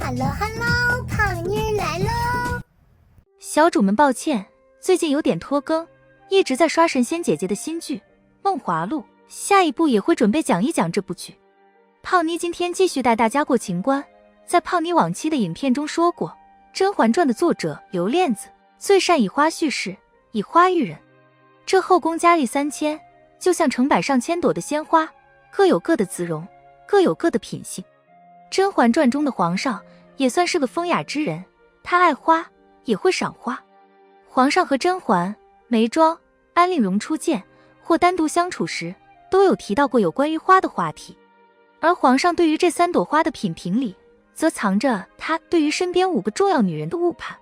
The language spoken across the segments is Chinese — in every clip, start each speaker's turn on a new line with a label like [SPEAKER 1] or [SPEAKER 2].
[SPEAKER 1] Hello，胖妮儿来喽！
[SPEAKER 2] 小主们抱歉，最近有点拖更，一直在刷神仙姐姐的新剧《梦华录》，下一部也会准备讲一讲这部剧。胖妮今天继续带大家过情关，在胖妮往期的影片中说过，《甄嬛传》的作者刘链子最善以花叙事，以花喻人。这后宫佳丽3000，就像成百上千朵的鲜花，各有各的姿容，各有各的品性。《甄嬛传》中的皇上也算是个风雅之人，他爱花，也会赏花。皇上和甄嬛、眉庄、安陵容初见或单独相处时，都有提到过有关于花的话题。而皇上对于这3朵花的品评里，则藏着他对于身边5个重要女人的误判。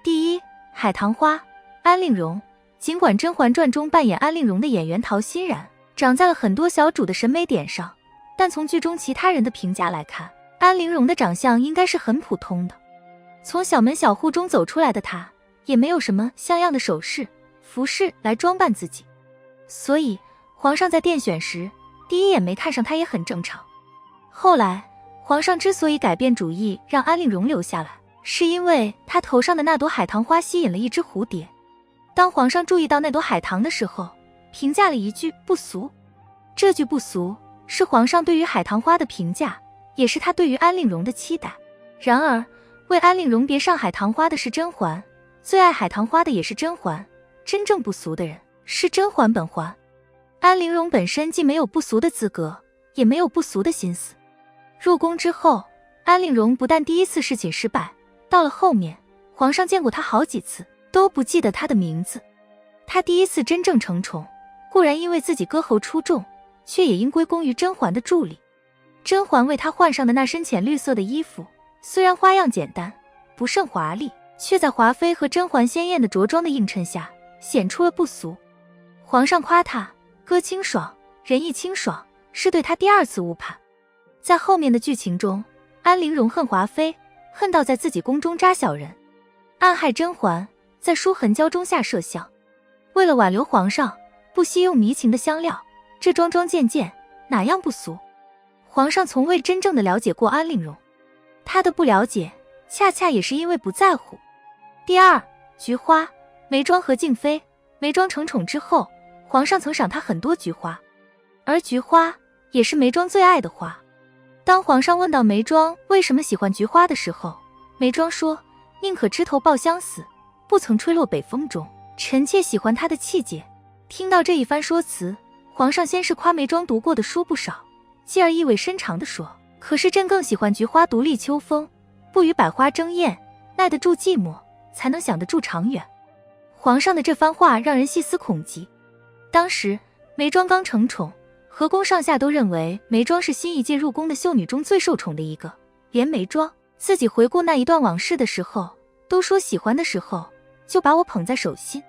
[SPEAKER 2] 第一，海棠花，安陵容。尽管《甄嬛传》中扮演安陵容的演员陶欣然长在了很多小主的审美点上，但从剧中其他人的评价来看，安陵容的长相应该是很普通的。从小门小户中走出来的她，也没有什么像样的首饰、服饰来装扮自己，所以皇上在殿选时，第一眼没看上她也很正常。后来皇上之所以改变主意让安陵容留下来，是因为她头上的那朵海棠花吸引了一只蝴蝶。当皇上注意到那朵海棠的时候，评价了一句不俗。这句不俗是皇上对于海棠花的评价，也是他对于安陵容的期待。然而为安陵容别上海棠花的是甄嬛，最爱海棠花的也是甄嬛，真正不俗的人是甄嬛本嬛。安陵容本身既没有不俗的资格，也没有不俗的心思。入宫之后，安陵容不但第一次侍寝失败，到了后面皇上见过她好几次都不记得她的名字。她第一次真正承宠，固然因为自己歌喉出众，却也应归功于甄嬛的助力。甄嬛为她换上的那身浅绿色的衣服，虽然花样简单，不甚华丽，却在华妃和甄嬛鲜艳的着装的映衬下，显出了不俗。皇上夸她歌清爽，人意清爽，是对她第2次误判。在后面的剧情中，安陵容恨华妃，恨到在自己宫中扎小人，暗害甄嬛，在舒痕胶中下麝香。为了挽留皇上，不惜用迷情的香料，这桩桩件件哪样不俗？皇上从未真正的了解过安陵容，他的不了解恰恰也是因为不在乎。第二，菊花，眉庄和静妃。眉庄承宠之后，皇上曾赏她很多菊花，而菊花也是眉庄最爱的花。当皇上问到眉庄为什么喜欢菊花的时候，眉庄说宁可枝头抱香死，不曾吹落北风中，臣妾喜欢她的气节。听到这一番说辞，皇上先是夸眉庄读过的书不少，继而意味深长地说，可是朕更喜欢菊花独立秋风，不与百花争艳，耐得住寂寞，才能想得住长远。皇上的这番话让人细思恐极。当时眉庄刚承宠，河宫上下都认为眉庄是新一届入宫的秀女中最受宠的一个，连眉庄自己回顾那一段往事的时候，都说喜欢的时候就把我捧在手心。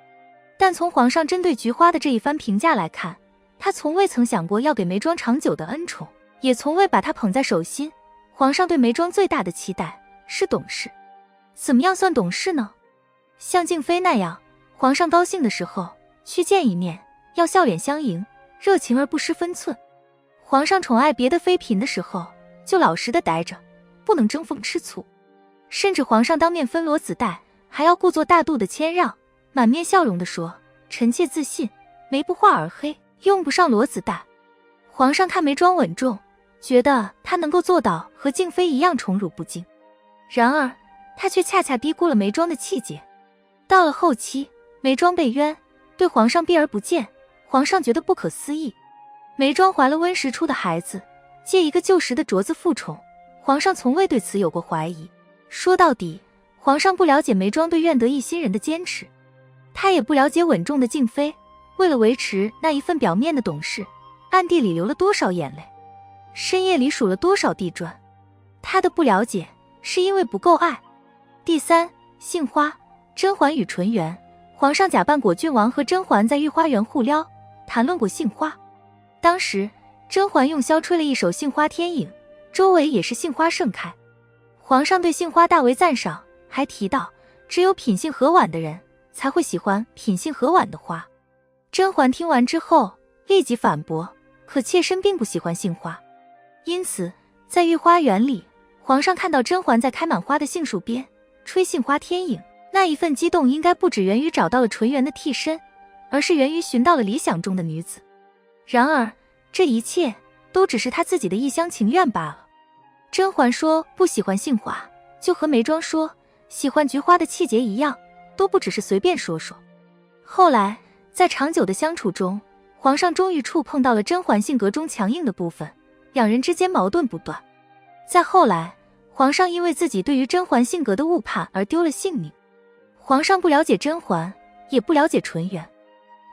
[SPEAKER 2] 但从皇上针对菊花的这一番评价来看，他从未曾想过要给眉庄长久的恩宠，也从未把她捧在手心。皇上对眉庄最大的期待是懂事。怎么样算懂事呢？像静妃那样，皇上高兴的时候去见一面，要笑脸相迎，热情而不失分寸。皇上宠爱别的妃嫔的时候，就老实的待着，不能争风吃醋。甚至皇上当面分罗子带，还要故作大度的谦让，满面笑容地说，臣妾自信，眉不画而黑，用不上罗子带。皇上看眉庄稳重，觉得她能够做到和静妃一样宠辱不惊。然而他却恰恰低估了眉庄的气节。到了后期，眉庄被冤，对皇上避而不见，皇上觉得不可思议。眉庄怀了温实初的孩子，借一个旧时的镯子复宠，皇上从未对此有过怀疑。说到底，皇上不了解眉庄对愿得一心人的坚持，他也不了解稳重的静妃为了维持那一份表面的懂事，暗地里流了多少眼泪，深夜里数了多少地砖。他的不了解是因为不够爱。第三，杏花，甄嬛与纯元。皇上假扮果郡王和甄嬛在御花园互撩，谈论过杏花。当时甄嬛用箫吹了一首《杏花天影》，周围也是杏花盛开。皇上对杏花大为赞赏，还提到只有品性和婉的人才会喜欢品性和婉的花。甄嬛听完之后立即反驳，可妾身并不喜欢杏花。因此在御花园里，皇上看到甄嬛在开满花的杏树边吹杏花天影，那一份激动应该不只源于找到了纯元的替身，而是源于寻到了理想中的女子。然而这一切都只是他自己的一厢情愿罢了。甄嬛说不喜欢杏花，就和眉庄说喜欢菊花的气节一样，都不只是随便说说。后来在长久的相处中，皇上终于触碰到了甄嬛性格中强硬的部分，两人之间矛盾不断。再后来，皇上因为自己对于甄嬛性格的误判而丢了性命。皇上不了解甄嬛，也不了解纯元，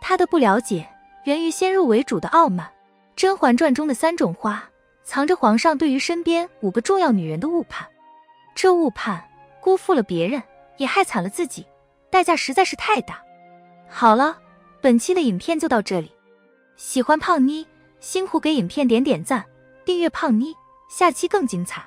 [SPEAKER 2] 他的不了解源于先入为主的傲慢。《甄嬛传》中的3种花藏着皇上对于身边5个重要女人的误判，这误判辜负了别人，也害惨了自己，代价实在是太大。好了，本期的影片就到这里，喜欢胖妮辛苦给影片点赞，订阅胖妮，下期更精彩。